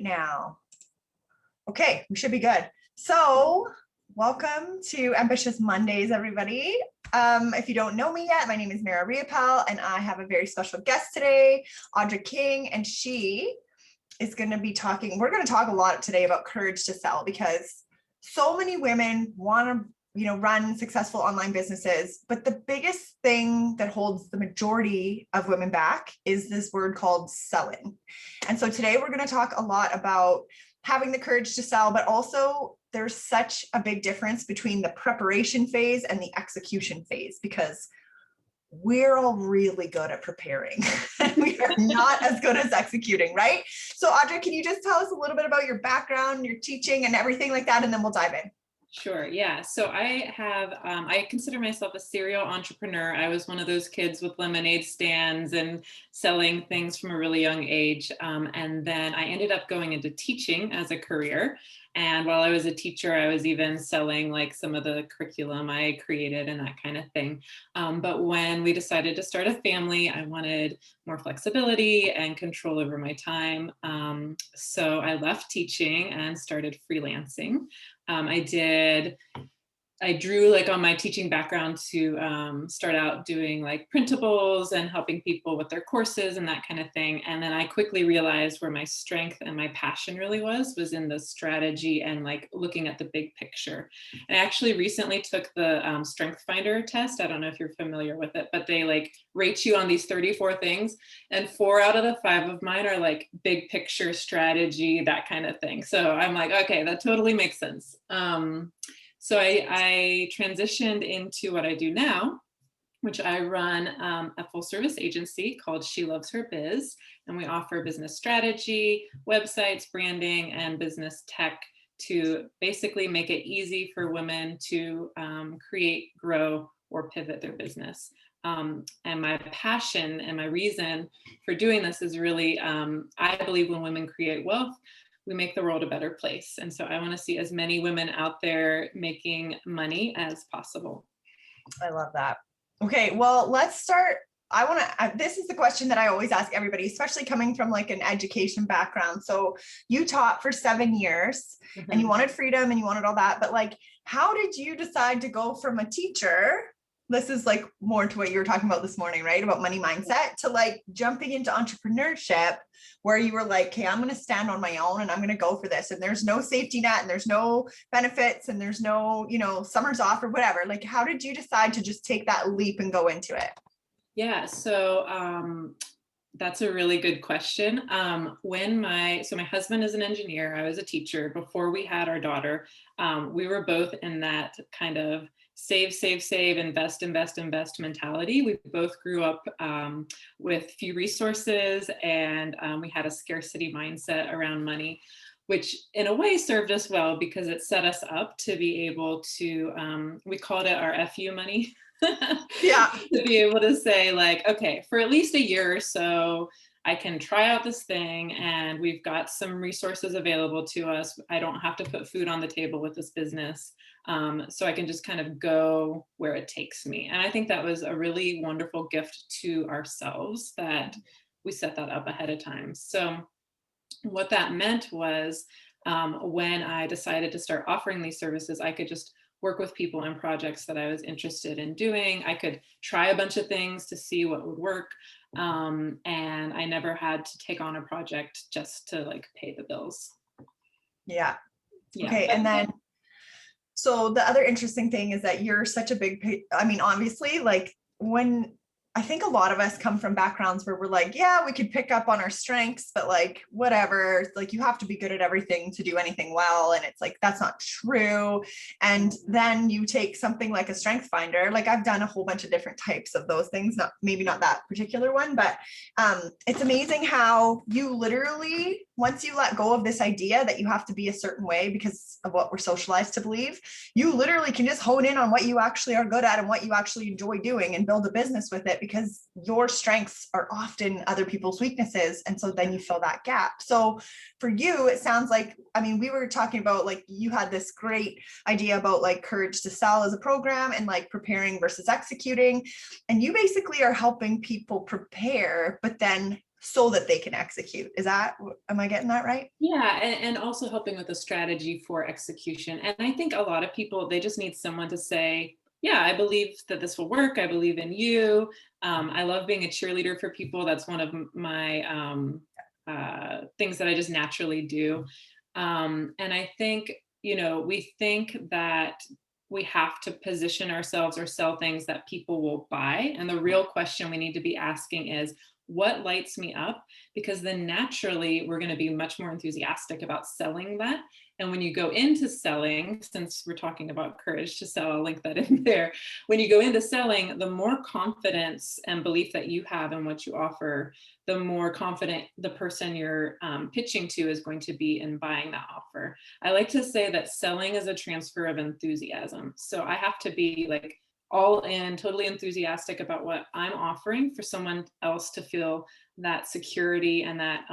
Now. Okay, we should be good. So welcome to Ambitious Mondays, everybody. If you don't know me yet, my name is Riopel, and I have a very special guest today, Audra King, and she is going to be talking. We're going to talk a lot today about courage to sell, because so many women want to run successful online businesses, but the biggest thing that holds the majority of women back is this word called selling. And so today we're going to talk a lot about having the courage to sell, but also there's such a big difference between the preparation phase and the execution phase, because we're all really good at preparing and we are not as good as executing, right? So Audra, can you just tell us a little bit about your background, your teaching and everything like that, and then we'll dive in. Sure. Yeah. So I consider myself a serial entrepreneur. I was one of those kids with lemonade stands and selling things from a really young age. And then I ended up going into teaching as a career. And while I was a teacher, I was even selling like some of the curriculum I created and that kind of thing. But when we decided to start a family, I wanted more flexibility and control over my time. So I left teaching and started freelancing. I drew like on my teaching background to start out doing like printables and helping people with their courses and that kind of thing. And then I quickly realized where my strength and my passion really was in the strategy and like looking at the big picture. And I actually recently took the Strength Finder test. I don't know if you're familiar with it, but they like rate you on these 34 things. And 4 out of the 5 of mine are like big picture strategy, that kind of thing. So I'm like, okay, that totally makes sense. So I transitioned into what I do now, which I run a full service agency called She Loves Her Biz. And we offer business strategy, websites, branding, and business tech to basically make it easy for women to create, grow, or pivot their business. And my passion and my reason for doing this is really, I believe when women create wealth, we make the world a better place. And so I want to see as many women out there making money as possible. I love that. Okay, well, let's start. This is the question that I always ask everybody, especially coming from like an education background. So you taught for 7 years and you wanted freedom and you wanted all that, but like, how did you decide to go from a teacher? This is like more to what you were talking about this morning, right? About money mindset, to like jumping into entrepreneurship, where you were like, okay, I'm going to stand on my own and I'm going to go for this. And there's no safety net and there's no benefits and there's no, summers off or whatever. Like, how did you decide to just take that leap and go into it? Yeah. So, that's a really good question. My husband is an engineer. I was a teacher. Before we had our daughter, we were both in that kind of save, invest mentality. We both grew up with few resources, and we had a scarcity mindset around money, which in a way served us well because it set us up to be able to, we called it our FU money. Yeah. To be able to say like, okay, for at least a year or so, I can try out this thing and we've got some resources available to us. I don't have to put food on the table with this business. So I can just kind of go where it takes me. And I think that was a really wonderful gift to ourselves that we set that up ahead of time. So what that meant was when I decided to start offering these services, I could just work with people in projects that I was interested in doing. I could try a bunch of things to see what would work. And I never had to take on a project just to like pay the bills. Yeah. Okay. And then, so the other interesting thing is that you're such a obviously, like when I think a lot of us come from backgrounds where we're like, yeah, we could pick up on our strengths, but like, whatever, like you have to be good at everything to do anything well. And it's like, that's not true. And then you take something like a strength finder. Like I've done a whole bunch of different types of those things, maybe not that particular one, but it's amazing how you literally, once you let go of this idea that you have to be a certain way because of what we're socialized to believe, you literally can just hone in on what you actually are good at and what you actually enjoy doing and build a business with it, because your strengths are often other people's weaknesses. And so then you fill that gap. So for you, it sounds like, we were talking about like, you had this great idea about like courage to sell as a program and like preparing versus executing. And you basically are helping people prepare, but then so that they can execute. Am I getting that right? Yeah, and also helping with a strategy for execution. And I think a lot of people, they just need someone to say, yeah, I believe that this will work. I believe in you. I love being a cheerleader for people. That's one of my things that I just naturally do. And I think, we think that we have to position ourselves or sell things that people will buy. And the real question we need to be asking is, what lights me up? Because then naturally we're going to be much more enthusiastic about selling that. And when you go into selling, since we're talking about courage to sell, I'll link that in there. When you go into selling, the more confidence and belief that you have in what you offer, the more confident the person you're pitching to is going to be in buying that offer. I like to say that selling is a transfer of enthusiasm. So I have to be like all in, totally enthusiastic about what I'm offering for someone else to feel that security and that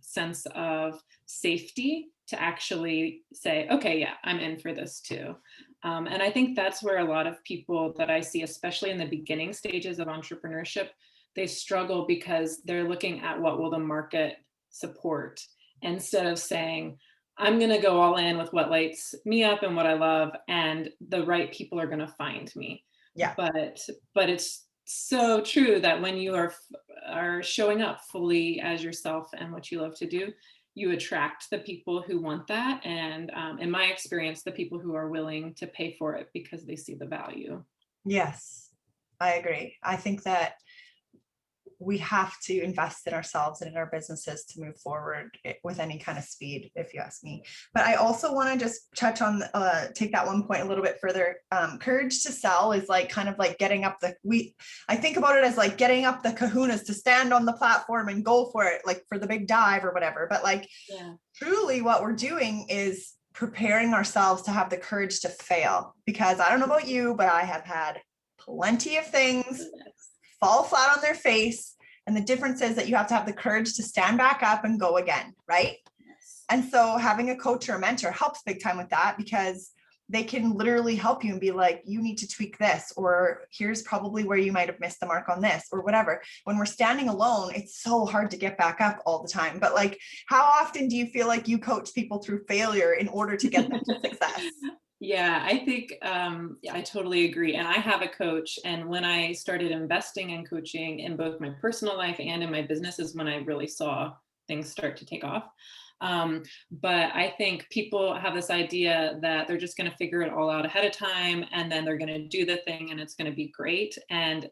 sense of safety to actually say, okay, yeah, I'm in for this too. And I think that's where a lot of people that I see, especially in the beginning stages of entrepreneurship, they struggle because they're looking at what will the market support instead of saying, I'm going to go all in with what lights me up and what I love, and the right people are going to find me. Yeah. But it's so true that when you are showing up fully as yourself and what you love to do, you attract the people who want that. And in my experience, the people who are willing to pay for it because they see the value. Yes, I agree. I think that we have to invest in ourselves and in our businesses to move forward with any kind of speed, if you ask me. But I also want to just touch on, take that one point a little bit further. Courage to sell is like kind of like getting up I think about it as like getting up the kahunas to stand on the platform and go for it, like for the big dive or whatever. But like, truly what we're doing is preparing ourselves to have the courage to fail. Because I don't know about you, but I have had plenty of things fall flat on their face. And the difference is that you have to have the courage to stand back up and go again, right? Yes. And so having a coach or a mentor helps big time with that, because they can literally help you and be like, you need to tweak this, or here's probably where you might have missed the mark on this, or whatever. When we're standing alone, it's so hard to get back up all the time. But like, how often do you feel like you coach people through failure in order to get them to success? Yeah, I think I totally agree. And I have a coach. And when I started investing in coaching in both my personal life and in my business is when I really saw things start to take off. But I think people have this idea that they're just going to figure it all out ahead of time, and then they're going to do the thing and it's going to be great. And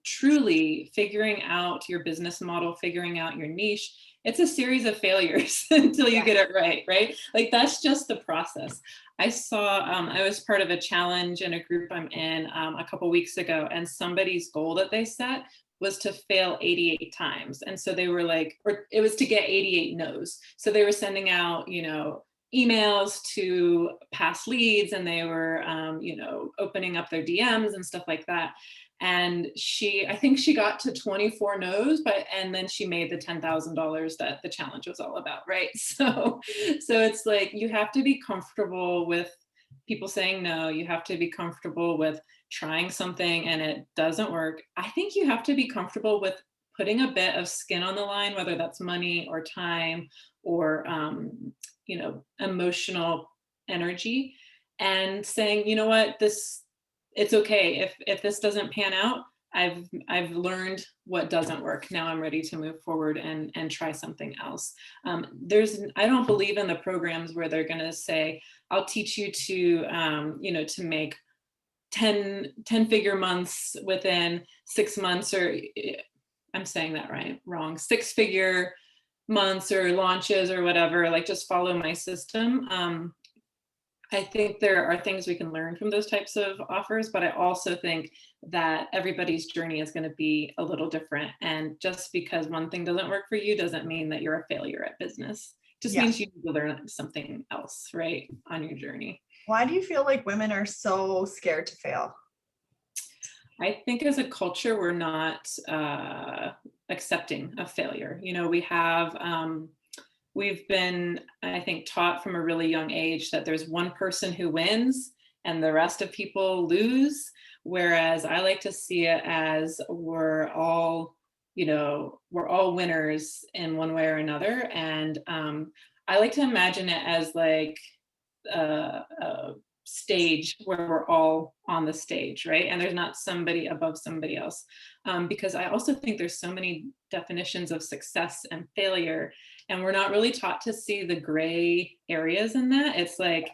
truly figuring out your business model, figuring out your niche, it's a series of failures until you get it right, right? Like that's just the process. I saw, I was part of a challenge in a group I'm in a couple weeks ago, and somebody's goal that they set was to fail 88 times. And so they were like, or it was to get 88 no's. So they were sending out, emails to past leads, and they were, opening up their DMs and stuff like that. And I think she got to 24 no's, and then she made the $10,000 that the challenge was all about, right? So it's like, you have to be comfortable with people saying no. You have to be comfortable with trying something and it doesn't work. I think you have to be comfortable with putting a bit of skin on the line, whether that's money or time or, emotional energy, and saying, you know what, it's okay if this doesn't pan out. I've learned what doesn't work. Now I'm ready to move forward and try something else. I don't believe in the programs where they're going to say, I'll teach you to make 10 figure months within 6 months, or I'm saying that wrong, 6-figure months or launches or whatever, like just follow my system. I think there are things we can learn from those types of offers, but I also think that everybody's journey is going to be a little different. And just because one thing doesn't work for you doesn't mean that you're a failure at business. It just means you need to learn something else, right, on your journey. Why do you feel like women are so scared to fail? I think as a culture, we're not accepting of failure. We've been, I think, taught from a really young age that there's one person who wins and the rest of people lose. Whereas I like to see it as we're all we're all winners in one way or another. And I like to imagine it as like a stage where we're all on the stage, right? And there's not somebody above somebody else. Because I also think there's so many definitions of success and failure, and we're not really taught to see the gray areas in that. It's like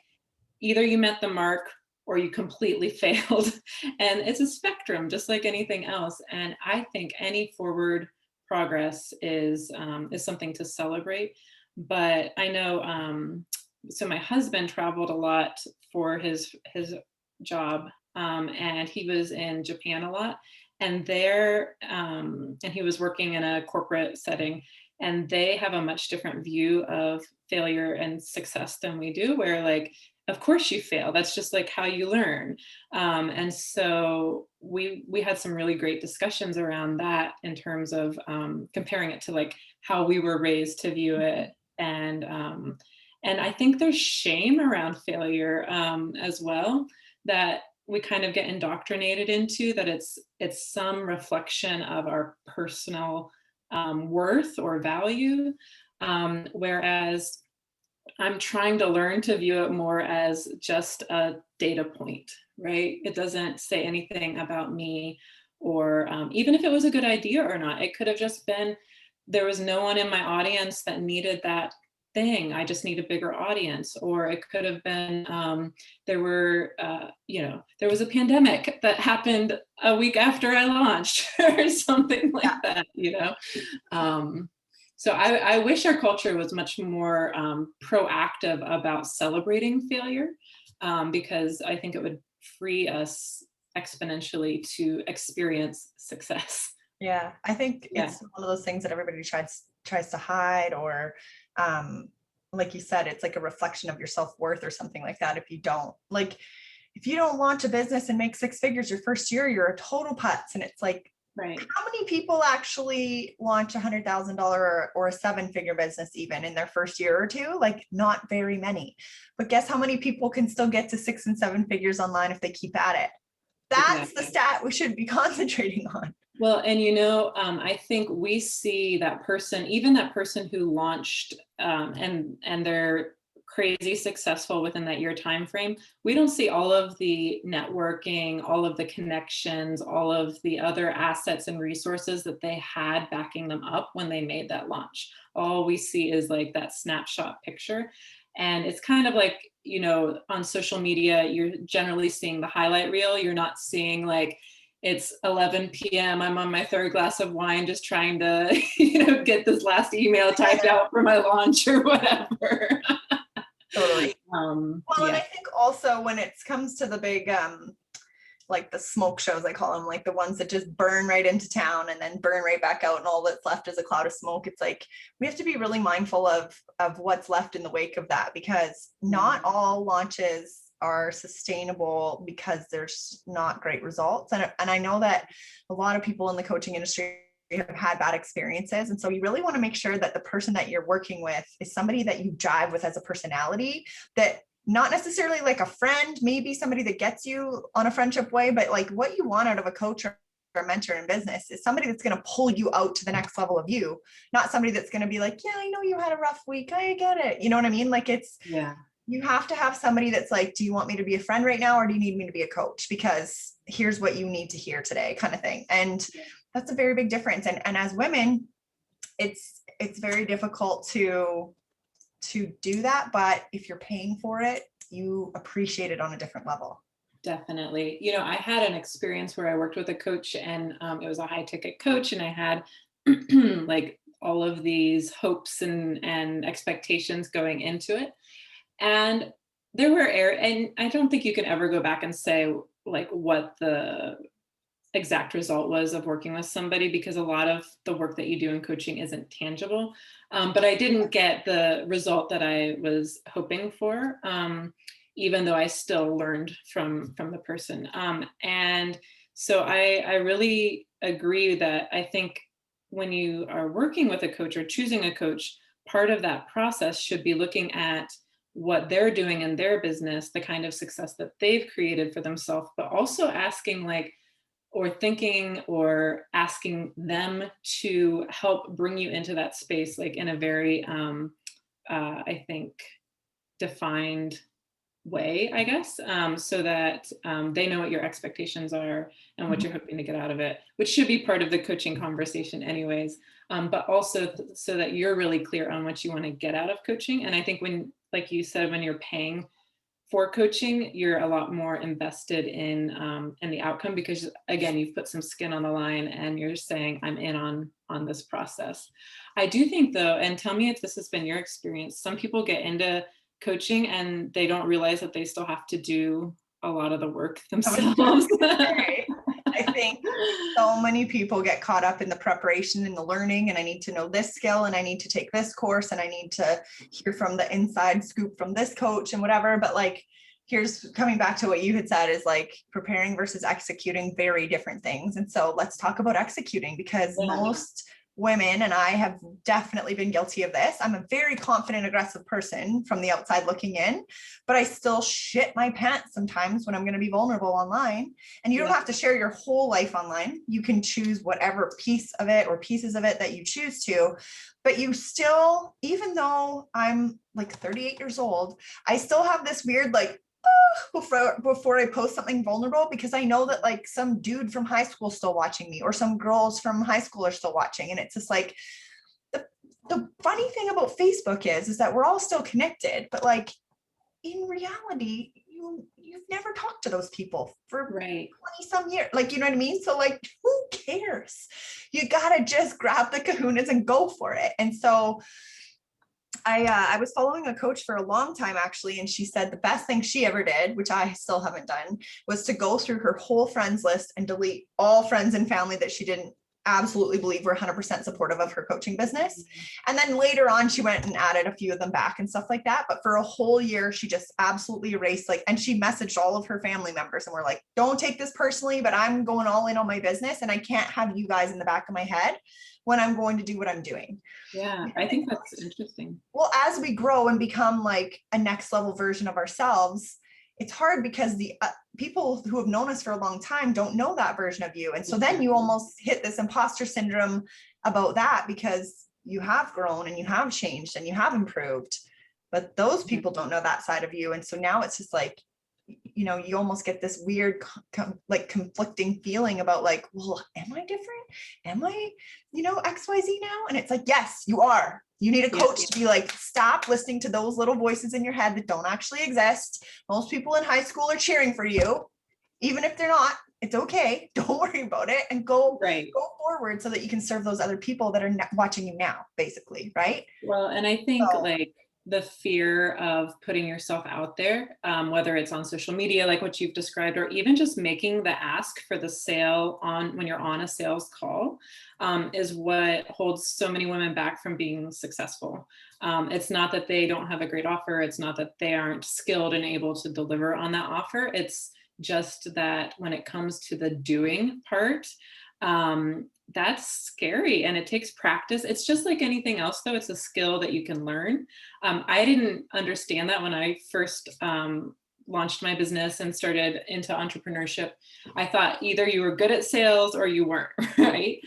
either you met the mark or you completely failed. And it's a spectrum, just like anything else. And I think any forward progress is something to celebrate. But I know, so my husband traveled a lot for his job, and he was in Japan a lot. And there, and he was working in a corporate setting, and they have a much different view of failure and success than we do, where like, of course you fail, that's just like how you learn. And so we had some really great discussions around that in terms of comparing it to like how we were raised to view it. And I think there's shame around failure as well, that we kind of get indoctrinated into, that it's some reflection of our personal worth or value. Whereas I'm trying to learn to view it more as just a data point, right? It doesn't say anything about me, or even if it was a good idea or not. It could have just been, there was no one in my audience that needed that thing. I just need a bigger audience. Or it could have been, there was a pandemic that happened a week after I launched or something like that, So I wish our culture was much more proactive about celebrating failure, because I think it would free us exponentially to experience success. Yeah, I think it's one of those things that everybody tries to hide, or like you said, it's like a reflection of your self-worth or something like that. If you don't launch a business and make 6 figures your first year, you're a total putz. And it's like, right. How many people actually launch $100,000 or a 7-figure business even in their first year or two? Like, not very many. But guess how many people can still get to 6 and 7 figures online if they keep at it? That's the stat we should be concentrating on. Well, and I think we see that person, even that person who launched and they're crazy successful within that year time frame. We don't see all of the networking, all of the connections, all of the other assets and resources that they had backing them up when they made that launch. All we see is like that snapshot picture. And it's kind of like, on social media, you're generally seeing the highlight reel. You're not seeing like, it's 11 p.m. I'm on my 3rd glass of wine, just trying to, get this last email typed out for my launch or whatever. Totally. And I think also when it comes to the big, like the smoke shows, I call them, like the ones that just burn right into town and then burn right back out, and all that's left is a cloud of smoke. It's like, we have to be really mindful of what's left in the wake of that, because not all launches are sustainable because there's not great results. And I know that a lot of people in the coaching industry have had bad experiences. And so you really want to make sure that the person that you're working with is somebody that you jive with as a personality, that not necessarily like a friend, maybe somebody that gets you on a friendship way, but like what you want out of a coach or a mentor in business is somebody that's going to pull you out to the next level of you, not somebody that's going to be like, yeah, I know you had a rough week, I get it. You know what I mean? Like you have to have somebody that's like, do you want me to be a friend right now, or do you need me to be a coach? Because here's what you need to hear today, kind of thing. And that's a very big difference. And as women, it's very difficult to do that. But if you're paying for it, you appreciate it on a different level. Definitely. I had an experience where I worked with a coach, and it was a high ticket coach, and I had like all of these hopes and expectations going into it. And there were and I don't think you can ever go back and say like what the exact result was of working with somebody, because a lot of the work that you do in coaching isn't tangible. But I didn't get the result that I was hoping for, even though I still learned from the person. And so I really agree that I think when you are working with a coach or choosing a coach, part of that process should be looking at what they're doing in their business, the kind of success that they've created for themselves, but also asking like, or thinking or asking them to help bring you into that space, like in a very, I think, defined way, I guess, so that they know what your expectations are and what you're hoping to get out of it, which should be part of the coaching conversation anyways, but also so that you're really clear on what you want to get out of coaching. And I think when, like you said, when you're paying for coaching, you're a lot more invested in the outcome, because again, you've put some skin on the line and you're saying, I'm in on this process. I do think though, and tell me if this has been your experience, some people get into coaching and they don't realize that they still have to do a lot of the work themselves. I think so many people get caught up in the preparation and the learning, and I need to know this skill, and I need to take this course, and I need to hear from the inside scoop from this coach and whatever. But like, here's coming back to what you had said, is like preparing versus executing, very different things. And so let's talk about executing, because most women, and I have definitely been guilty of this. I'm a very confident, aggressive person from the outside looking in, but I still shit my pants sometimes when I'm going to be vulnerable online. And you don't have to share your whole life online. You can choose whatever piece of it or pieces of it that you choose to, but you still, even though I'm like 38 years old, I still have this weird, like, before I post something vulnerable, because I know that like some dude from high school is still watching me, or some girls from high school are still watching. And it's just like, the funny thing about Facebook is that we're all still connected, but like in reality, you've never talked to those people for 20 some years. Like, you know what I mean? So like, who cares? You gotta just grab the kahunas and go for it. And so I was following a coach for a long time, actually, and she said the best thing she ever did, which I still haven't done, was to go through her whole friends list and delete all friends and family that she didn't absolutely believe were 100% supportive of her coaching business. And then later on, she went and added a few of them back and stuff like that. But for a whole year, she just absolutely erased, like, and she messaged all of her family members and were like, don't take this personally, but I'm going all in on my business, and I can't have you guys in the back of my head when I'm going to do what I'm doing. Yeah, I think that's interesting. Well, as we grow and become like a next level version of ourselves, it's hard because the people who have known us for a long time don't know that version of you. And so then you almost hit this imposter syndrome about that, because you have grown and you have changed and you have improved, but those people don't know that side of you. And so now it's just like, you know, you almost get this weird, like conflicting feeling about like, well, am I different? Am I, you know, XYZ now? And it's like, yes, you are. You need a coach to be like, stop listening to those little voices in your head that don't actually exist. Most people in high school are cheering for you. Even if they're not, it's okay. Don't worry about it, and go forward so that you can serve those other people that are watching you now, basically. Right. Well, and I think like the fear of putting yourself out there, whether it's on social media, like what you've described, or even just making the ask for the sale on when you're on a sales call, is what holds so many women back from being successful. It's not that they don't have a great offer. It's not that they aren't skilled and able to deliver on that offer. It's just that when it comes to the doing part, that's scary, and it takes practice. It's just like anything else, though. It's a skill that you can learn. I didn't understand that when I first launched my business and started into entrepreneurship. I thought either you were good at sales or you weren't, right?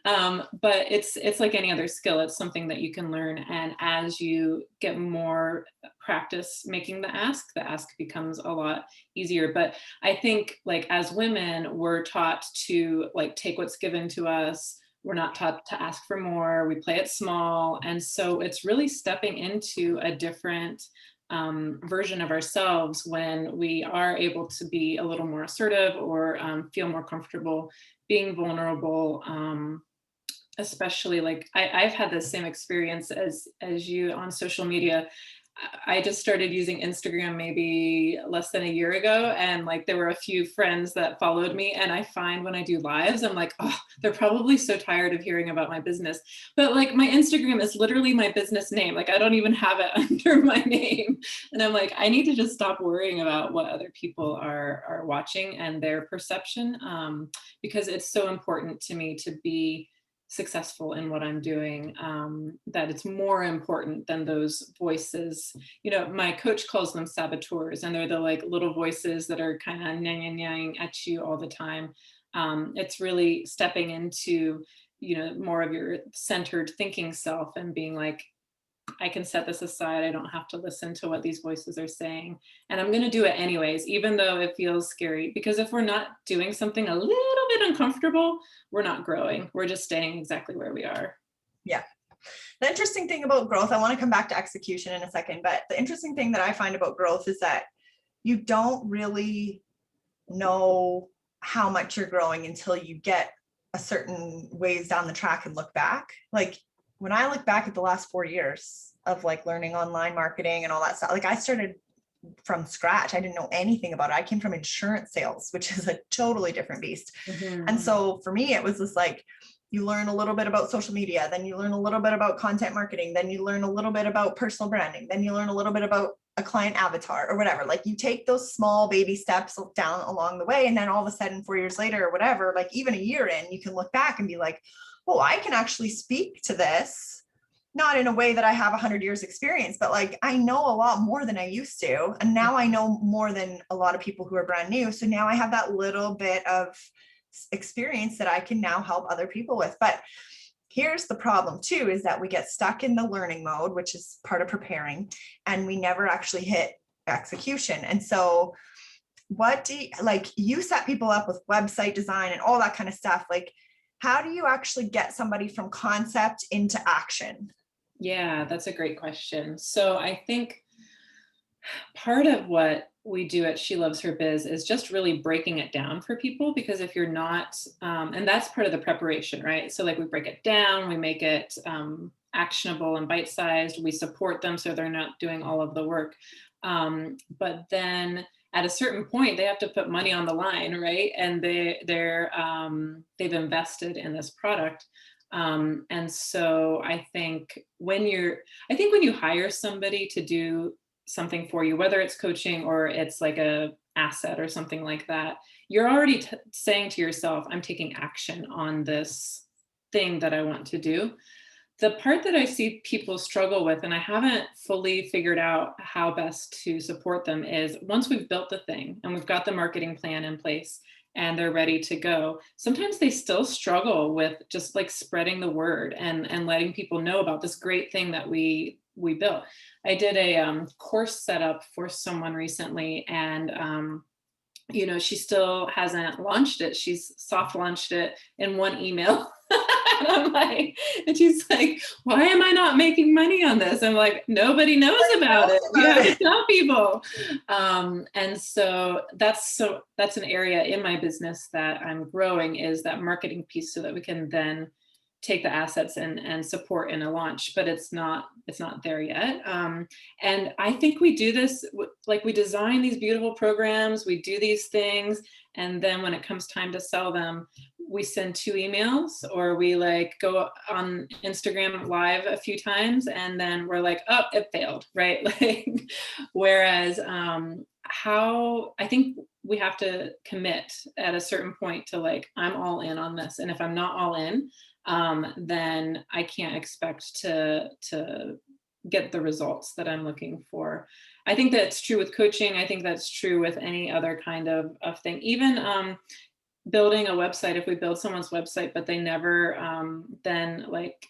But it's like any other skill. It's something that you can learn. And as you get more practice making the ask becomes a lot easier. But I think like as women, we're taught to like take what's given to us. We're not taught to ask for more. We play it small. And so it's really stepping into a different version of ourselves when we are able to be a little more assertive, or feel more comfortable being vulnerable. Especially like I've had the same experience as you on social media. I just started using Instagram maybe less than a year ago, and like there were a few friends that followed me, and I find when I do lives, I'm like, oh, they're probably so tired of hearing about my business. But like my Instagram is literally my business name. Like I don't even have it under my name. And I'm like, I need to just stop worrying about what other people are watching and their perception, because it's so important to me to be successful in what I'm doing, that it's more important than those voices. You know, my coach calls them saboteurs, and they're the like little voices that are kind of nyang at you all the time. It's really stepping into, more of your centered thinking self and being like, I can set this aside. I don't have to listen to what these voices are saying. And I'm going to do it anyways, even though it feels scary. Because if we're not doing something a little bit uncomfortable, we're not growing. We're just staying exactly where we are. Yeah. The interesting thing about growth, I want to come back to execution in a second, but the interesting thing that I find about growth is that you don't really know how much you're growing until you get a certain ways down the track and look back. Like when I look back at the last 4 years of like learning online marketing and all that stuff, like I started from scratch. I didn't know anything about it. I came from insurance sales, which is a totally different beast. Mm-hmm. And so for me, it was just like, you learn a little bit about social media, then you learn a little bit about content marketing, then you learn a little bit about personal branding, then you learn a little bit about a client avatar or whatever. Like you take those small baby steps down along the way. And then all of a sudden, 4 years later or whatever, like even a year in, you can look back and be like, oh, I can actually speak to this, not in a way that I have 100 years experience, but like I know a lot more than I used to. And now I know more than a lot of people who are brand new. So now I have that little bit of experience that I can now help other people with. But here's the problem too, is that we get stuck in the learning mode, which is part of preparing, and we never actually hit execution. And so what do you, like you set people up with website design and all that kind of stuff. Like, how do you actually get somebody from concept into action? Yeah, that's a great question. So I think part of what we do at She Loves Her Biz is just really breaking it down for people, because if you're not, and that's part of the preparation, right? So like we break it down, we make it actionable and bite-sized, we support them so they're not doing all of the work. But then at a certain point, they have to put money on the line, right? And they've invested in this product. And so I think when you hire somebody to do something for you, whether it's coaching or it's like a asset or something like that, you're already saying to yourself, I'm taking action on this thing that I want to do. The part that I see people struggle with, and I haven't fully figured out how best to support them, is once we've built the thing and we've got the marketing plan in place and they're ready to go, sometimes they still struggle with just like spreading the word and letting people know about this great thing that we built. I did a course setup for someone recently, and she still hasn't launched it. She's soft launched it in one email. And she's like, why am I not making money on this? I'm like, nobody knows about it. You have to tell people. And so that's an area in my business that I'm growing, is that marketing piece, so that we can then take the assets and support in a launch, but it's not there yet. And I think we do this, like we design these beautiful programs, we do these things, and then when it comes time to sell them, we send 2 emails, or we like go on Instagram live a few times, and then we're like, oh, it failed, right? Like, whereas how I think we have to commit at a certain point to like, I'm all in on this, and if I'm not all in, then I can't expect to get the results that I'm looking for. I think that's true with coaching. I think that's true with any other kind of thing. Even building a website, if we build someone's website, but they never then like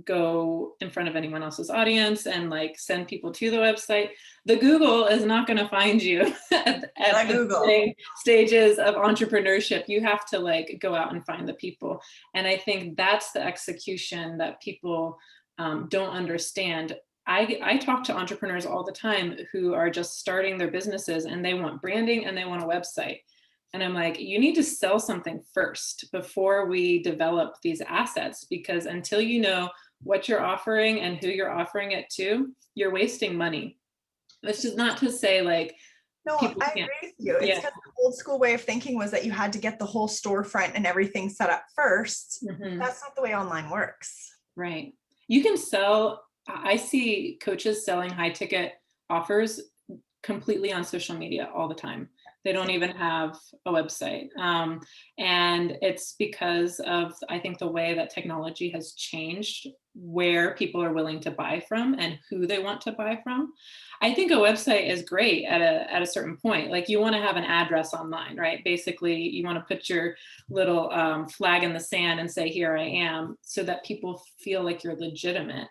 go in front of anyone else's audience and like send people to the website, the Google is not going to find you at the stages of entrepreneurship. You have to like go out and find the people. And I think that's the execution that people don't understand. I talk to entrepreneurs all the time who are just starting their businesses, and they want branding and they want a website. And I'm like, you need to sell something first before we develop these assets, because until you know what you're offering and who you're offering it to, you're wasting money. That's just not to say like, no, I agree with you. It's because the old school way of thinking was that you had to get the whole storefront and everything set up first. Mm-hmm. That's not the way online works. Right. You can sell, I see coaches selling high ticket offers completely on social media all the time. They don't even have a website. And it's because of, I think, the way that technology has changed where people are willing to buy from and who they want to buy from. I think a website is great at a certain point. Like you want to have an address online, right? Basically, you want to put your little flag in the sand and say, here I am, so that people feel like you're legitimate.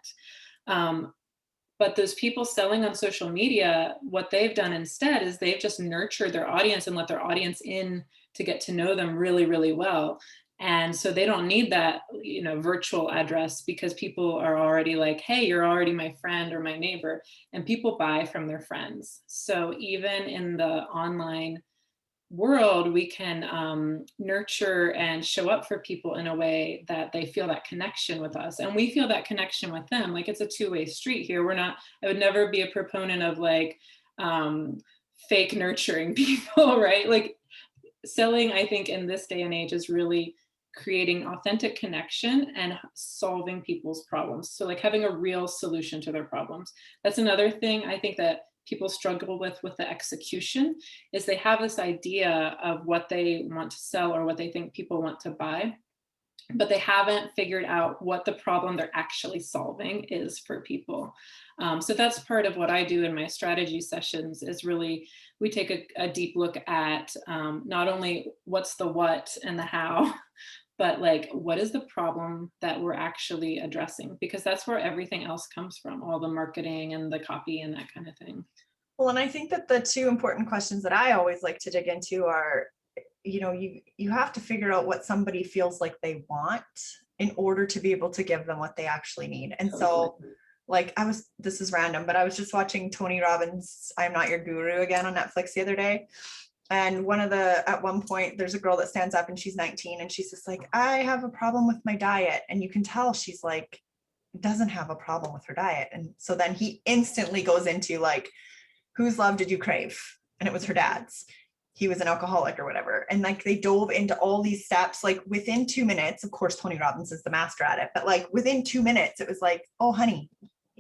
But those people selling on social media, what they've done instead is they've just nurtured their audience and let their audience in to get to know them really, really well. And so they don't need that, virtual address, because people are already like, hey, you're already my friend or my neighbor, and people buy from their friends. So even in the online world, we can nurture and show up for people in a way that they feel that connection with us, and we feel that connection with them. Like it's a two-way street here. I would never be a proponent of like fake nurturing people, right? Like selling, I think in this day and age, is really creating authentic connection and solving people's problems. So like having a real solution to their problems. That's another thing I think that people struggle with the execution, is they have this idea of what they want to sell or what they think people want to buy, but they haven't figured out what the problem they're actually solving is for people. So that's part of what I do in my strategy sessions, is really, we take a deep look at not only what's the what and the how, but like, what is the problem that we're actually addressing? Because that's where everything else comes from, all the marketing and the copy and that kind of thing. Well, and I think that the two important questions that I always like to dig into are, you have to figure out what somebody feels like they want in order to be able to give them what they actually need. And so like this is random, but I was just watching Tony Robbins' I'm Not Your Guru again on Netflix the other day. And at one point, there's a girl that stands up and she's 19 and she's just like, I have a problem with my diet. And you can tell she's like, doesn't have a problem with her diet. And so then he instantly goes into like, whose love did you crave? And it was her dad's. He was an alcoholic or whatever. And like they dove into all these steps, like within 2 minutes. Of course, Tony Robbins is the master at it, but like within 2 minutes, it was like, oh, honey,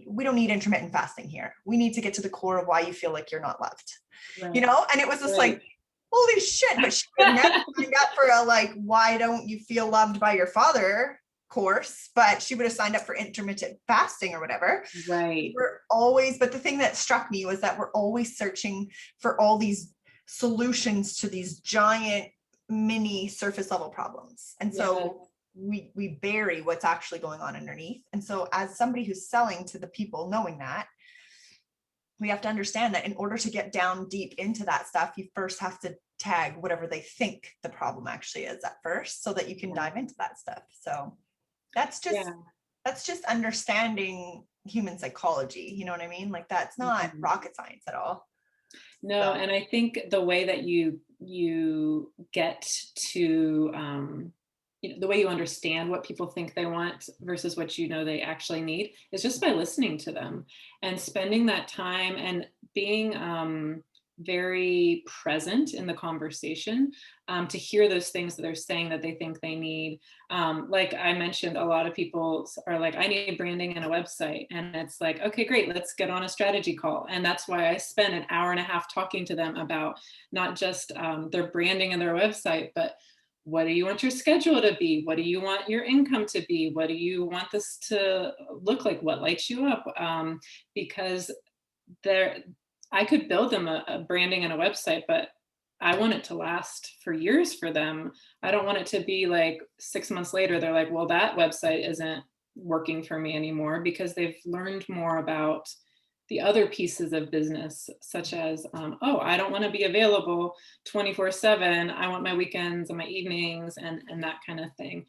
we don't need intermittent fasting here. We need to get to the core of why you feel like you're not loved, Right. And it was just like, holy shit. But she would never signed up for a like, why don't you feel loved by your father course, but she would have signed up for intermittent fasting or whatever. Right. But the thing that struck me was that we're always searching for all these solutions to these giant mini surface level problems. And so we bury what's actually going on underneath. And so as somebody who's selling to the people, knowing that, we have to understand that in order to get down deep into that stuff, you first have to tag whatever they think the problem actually is at first, so that you can dive into that stuff. So that's just understanding human psychology. You know what I mean? Like that's not rocket science at all. No, and I think the way that you get to the way you understand what people think they want versus what they actually need is just by listening to them and spending that time and being very present in the conversation to hear those things that they're saying that they think they need. Like I mentioned, a lot of people are like, I need branding and a website. And it's like, okay, great, let's get on a strategy call. And that's why I spent an hour and a half talking to them about not just their branding and their website, but what do you want your schedule to be? What do you want your income to be? What do you want this to look like? What lights you up? Because I could build them a branding and a website, but I want it to last for years for them. I don't want it to be like 6 months later, they're like, well, that website isn't working for me anymore, because they've learned more about the other pieces of business, such as, I don't want to be available 24/7. I want my weekends and my evenings and that kind of thing.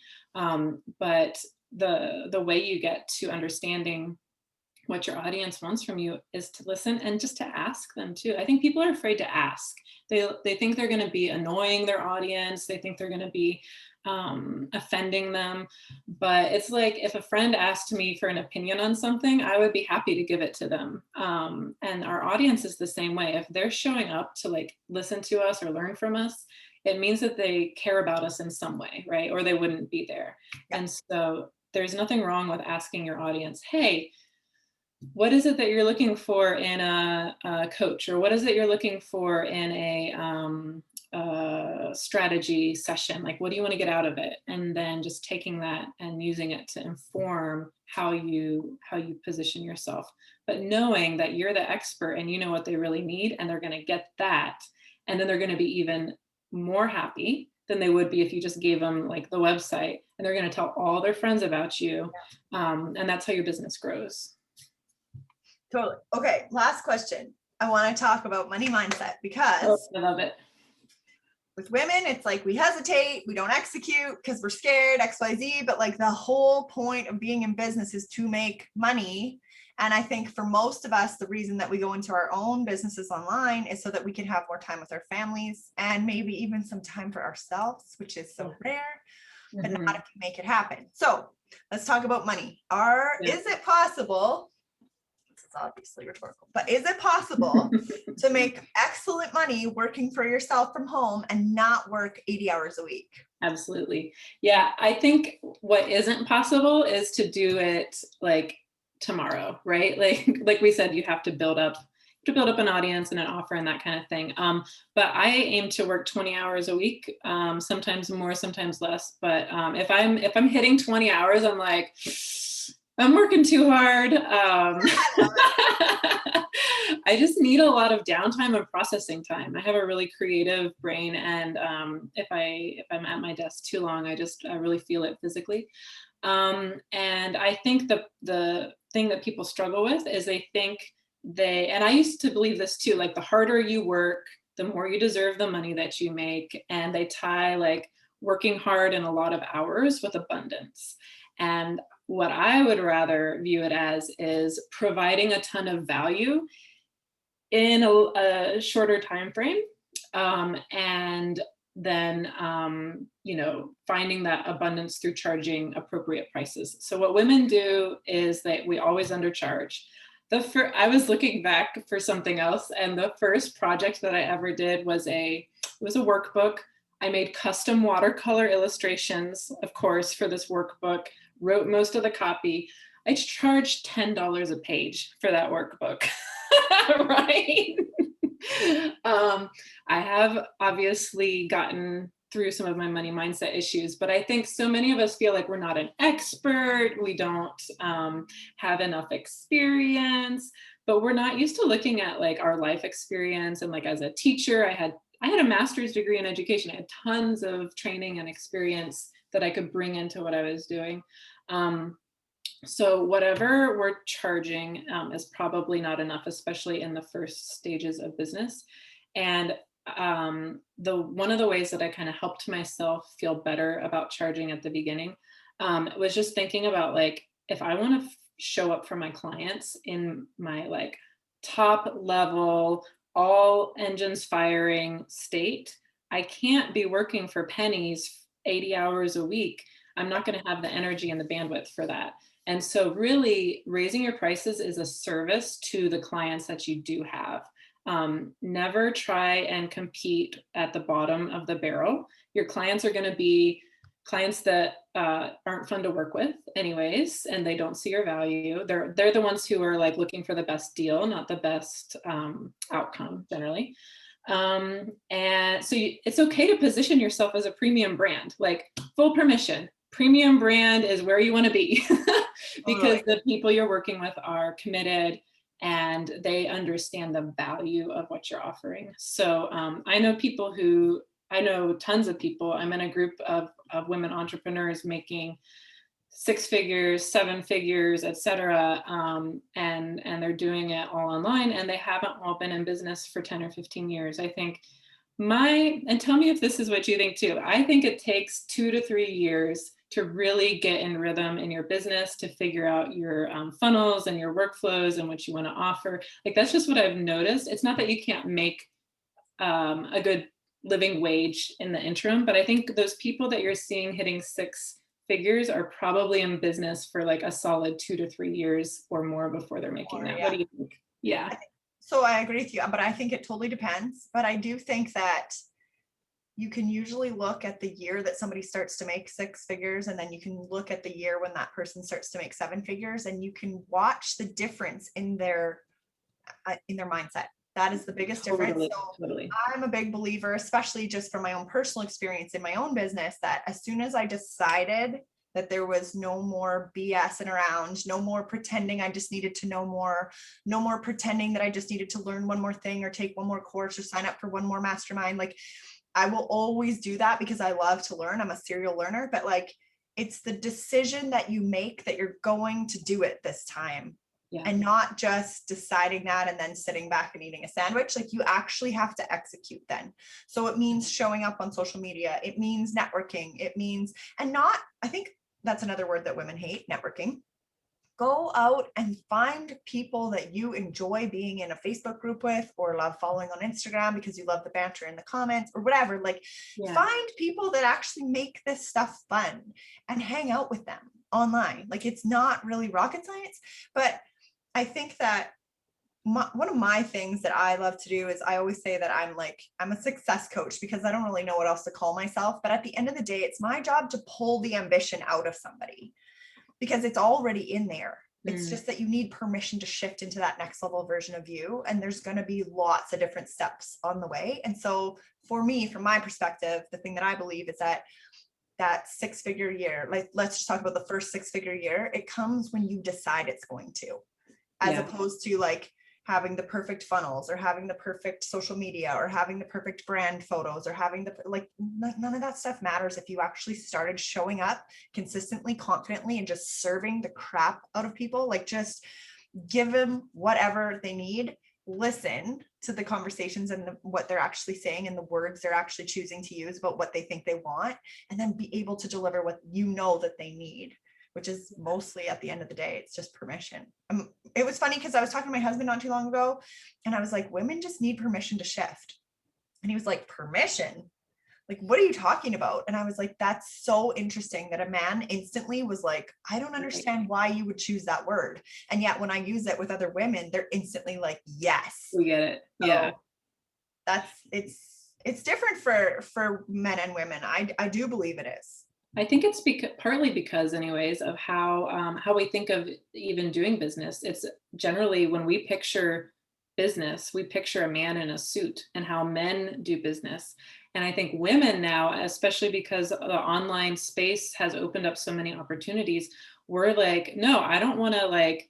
But the way you get to understanding what your audience wants from you is to listen and just to ask them too. I think people are afraid to ask. They think they're going to be annoying their audience. They think they're going to be offending them. But it's like, if a friend asked me for an opinion on something, I would be happy to give it to them. And our audience is the same way. If they're showing up to like listen to us or learn from us, it means that they care about us in some way, right? Or they wouldn't be there. Yeah. And so there's nothing wrong with asking your audience, hey, what is it that you're looking for in a coach, or what is it you're looking for in a strategy session? Like, what do you want to get out of it? And then just taking that and using it to inform how you position yourself. but knowing that you're the expert and you know what they really need, and they're going to get that. And then they're going to be even more happy than they would be if you just gave them like the website, and they're going to tell all their friends about you. And that's how your business grows. Totally. Okay. Last question. I want to talk about money mindset, because I love it. With women, it's like we hesitate, we don't execute because we're scared, XYZ, but like the whole point of being in business is to make money. And I think for most of us, the reason that we go into our own businesses online is so that we can have more time with our families and maybe even some time for ourselves, which is so rare, but not if you make it happen. So let's talk about money. Is it possible? This is obviously rhetorical, but is it possible to make excellent money working for yourself from home and not work 80 hours a week? Absolutely. Yeah. I think what isn't possible is to do it like tomorrow, right? Like we said, you have to build up an audience and an offer and that kind of thing. But I aim to work 20 hours a week, sometimes more, sometimes less. But if I'm hitting 20 hours, I'm like, I'm working too hard. I just need a lot of downtime and processing time. I have a really creative brain, and if I'm at my desk too long, I really feel it physically. And I think the thing that people struggle with is they think and I used to believe this too, like the harder you work, the more you deserve the money that you make. And they tie like working hard and a lot of hours with abundance. And what I would rather view it as is providing a ton of value in a shorter time frame, and then finding that abundance through charging appropriate prices. So what women do is that we always undercharge. I was looking back for something else, and the first project that I ever did was a workbook. I made custom watercolor illustrations, of course, for this workbook, wrote most of the copy. I charged $10 a page for that workbook, right? I have obviously gotten through some of my money mindset issues, but I think so many of us feel like we're not an expert. We don't have enough experience, but we're not used to looking at like our life experience. And like as a teacher, I had a master's degree in education. I had tons of training and experience that I could bring into what I was doing. So whatever we're charging is probably not enough, especially in the first stages of business. And one of the ways that I kind of helped myself feel better about charging at the beginning was just thinking about like, if I want to show up for my clients in my like top level, all engines firing state, I can't be working for pennies 80 hours a week. I'm not going to have the energy and the bandwidth for that. And so really raising your prices is a service to the clients that you do have. Never try and compete at the bottom of the barrel. Your clients are going to be clients that aren't fun to work with anyways, and they don't see your value. They're the ones who are like looking for the best deal, not the best outcome generally. And so it's okay to position yourself as a premium brand, like full permission. Premium brand is where you want to be because the people you're working with are committed and they understand the value of what you're offering. So I know tons of people. I'm in a group of women entrepreneurs making 6 figures, 7 figures, etc. And they're doing it all online, and they haven't all been in business for 10 or 15 years. I think and tell me if this is what you think too. I think it takes 2 to 3 years to really get in rhythm in your business, to figure out your funnels and your workflows and what you want to offer. Like that's just what I've noticed. It's not that you can't make a good living wage in the interim, but I think those people that you're seeing hitting 6 figures are probably in business for like a solid 2 to 3 years or more before they're making that. Yeah. What do you think? Yeah. So I agree with you, but I think it totally depends. But I do think that you can usually look at the year that somebody starts to make 6 figures, and then you can look at the year when that person starts to make 7 figures, and you can watch the difference in their mindset. That is the biggest difference. So totally. I'm a big believer, especially just from my own personal experience in my own business, that as soon as I decided that there was no more BSing around, no more pretending I just needed to know more, no more pretending that I just needed to learn one more thing or take one more course or sign up for one more mastermind. Like, I will always do that because I love to learn. I'm a serial learner, but like, it's the decision that you make that you're going to do it this time. Yeah. And not just deciding that and then sitting back and eating a sandwich. Like, you actually have to execute then. So it means showing up on social media. It means networking. It means, and not, I think that's another word that women hate, networking. Go out and find people that you enjoy being in a Facebook group with, or love following on Instagram because you love the banter in the comments or whatever. Like, find people that actually make this stuff fun and hang out with them online. Like, it's not really rocket science, but I think that one of my things that I love to do is, I always say that I'm a success coach, because I don't really know what else to call myself. But at the end of the day, it's my job to pull the ambition out of somebody, because it's already in there. It's just that you need permission to shift into that next level version of you. And there's going to be lots of different steps on the way. And so for me, from my perspective, the thing that I believe is that 6-figure year, like, let's just talk about the first 6-figure year. It comes when you decide it's going to, as opposed to like having the perfect funnels or having the perfect social media or having the perfect brand photos or having none of that stuff matters if you actually started showing up consistently, confidently, and just serving the crap out of people. Like, just give them whatever they need, listen to the conversations and what they're actually saying and the words they're actually choosing to use about what they think they want, and then be able to deliver what you know that they need, which is mostly, at the end of the day, it's just permission. It was funny because I was talking to my husband not too long ago, and I was like, women just need permission to shift. And he was like, permission? Like, what are you talking about? And I was like, that's so interesting that a man instantly was like, I don't understand why you would choose that word. And yet when I use it with other women, they're instantly like, yes. We get it. So yeah. It's different for men and women. I do believe it is. I think it's partly because, anyways, of how we think of even doing business. It's generally, when we picture business, we picture a man in a suit, and how men do business. And I think women now, especially because the online space has opened up so many opportunities, we're like, no, I don't want to like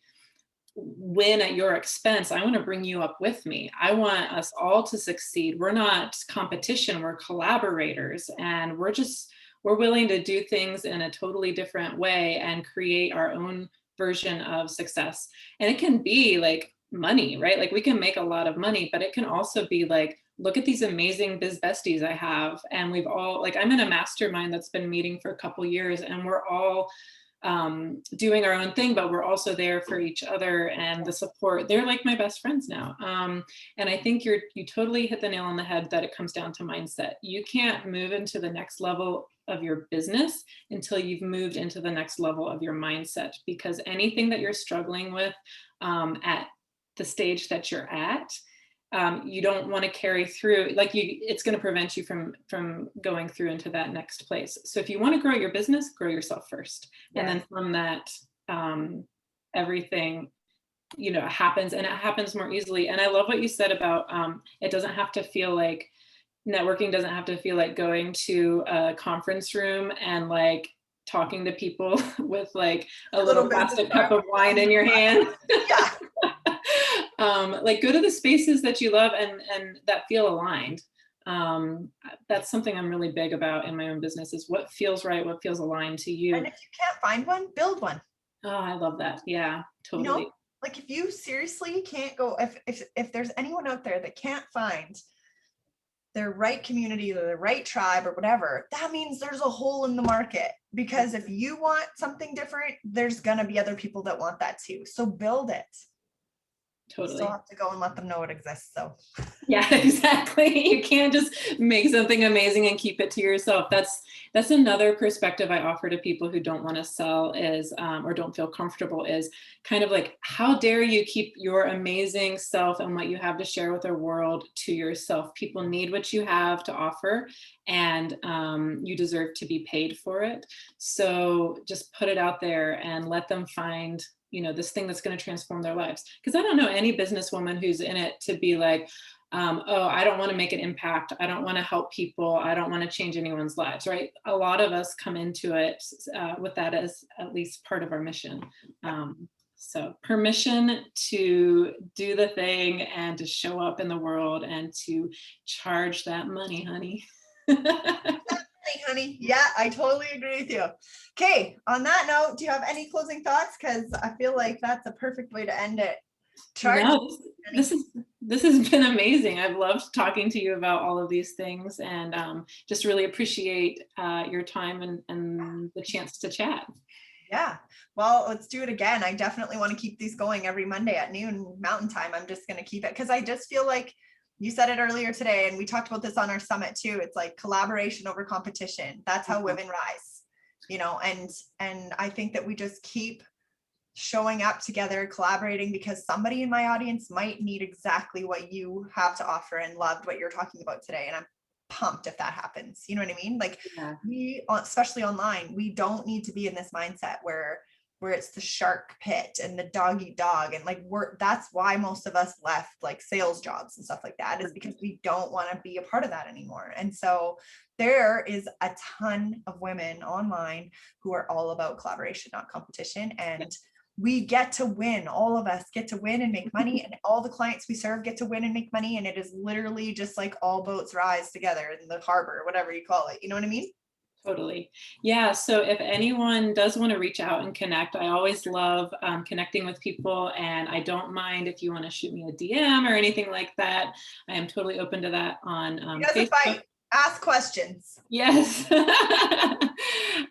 win at your expense. I want to bring you up with me. I want us all to succeed. We're not competition, we're collaborators, and we're willing to do things in a totally different way and create our own version of success. And it can be like money, right? Like, we can make a lot of money, but it can also be like, look at these amazing biz besties I have. And we've all, like, I'm in a mastermind that's been meeting for a couple years, and we're all doing our own thing, but we're also there for each other, and the support. They're like my best friends now. And I think you totally hit the nail on the head that it comes down to mindset. You can't move into the next level of your business until you've moved into the next level of your mindset, because anything that you're struggling with at the stage that you're at, you don't want to carry through, it's going to prevent you from going through into that next place. So if you want to grow your business, grow yourself first. And then from that, everything, happens, and it happens more easily. And I love what you said about, it doesn't have to feel like, networking doesn't have to feel like going to a conference room and like talking to people with like a little plastic cup of wine in your hand. Yeah. Like, go to the spaces that you love and that feel aligned. That's something I'm really big about in my own business, is what feels right, what feels aligned to you. And if you can't find one, build one. Oh, I love that. Yeah, totally. Like, if you seriously can't go, if there's anyone out there that can't find their right community or the right tribe or whatever, that means there's a hole in the market. Because if you want something different, there's going to be other people that want that too. So build it. Totally. You still have to go and let them know it exists. So yeah, exactly. You can't just make something amazing and keep it to yourself. That's another perspective I offer to people who don't want to sell, is or don't feel comfortable, is kind of like, how dare you keep your amazing self and what you have to share with the world to yourself? People need what you have to offer, and you deserve to be paid for it. So just put it out there and let them find this thing that's going to transform their lives. Because I don't know any businesswoman who's in it to be like, oh, I don't want to make an impact. I don't want to help people. I don't want to change anyone's lives, right? A lot of us come into it with that as at least part of our mission. So permission to do the thing and to show up in the world and to charge that money, honey. Honey. Yeah, I totally agree with you. Okay, on that note, do you have any closing thoughts? Because I feel like that's a perfect way to end it. No, this has been amazing. I've loved talking to you about all of these things, and just really appreciate your time and the chance to chat. Yeah, well, let's do it again. I definitely want to keep these going every Monday at noon Mountain Time. I'm just going to keep it because I just feel like you said it earlier today, and we talked about this on our summit too. It's like collaboration over competition. That's how women rise, and I think that we just keep showing up together, collaborating, because somebody in my audience might need exactly what you have to offer and loved what you're talking about today. And I'm pumped if that happens. You know what I mean? Like we, especially online, we don't need to be in this mindset where it's the shark pit and the dog eat dog. And like, that's why most of us left like sales jobs and stuff like that, is because we don't want to be a part of that anymore. And so there is a ton of women online who are all about collaboration, not competition. And we get to win. All of us get to win and make money, and all the clients we serve get to win and make money. And it is literally just like all boats rise together in the harbor, whatever you call it. You know what I mean? Totally. Yeah. So if anyone does want to reach out and connect, I always love connecting with people, and I don't mind if you want to shoot me a DM or anything like that. I am totally open to that on Facebook. Ask questions. Yes.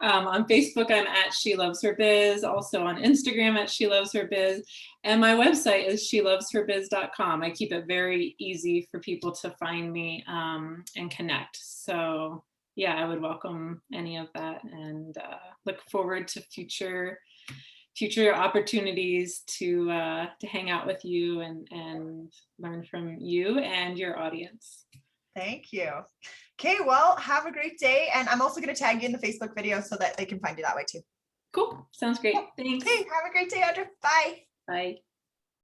On Facebook, I'm at She Loves Her Biz. Also on Instagram at She Loves Her Biz. And my website is shelovesherbiz.com. I keep it very easy for people to find me and connect. So yeah, I would welcome any of that, and look forward to future opportunities to hang out with you and learn from you and your audience. Thank you. Okay, well, have a great day. And I'm also going to tag you in the Facebook video so that they can find you that way too. Cool. Sounds great. Thanks. Okay, have a great day, Audra. Bye. Bye.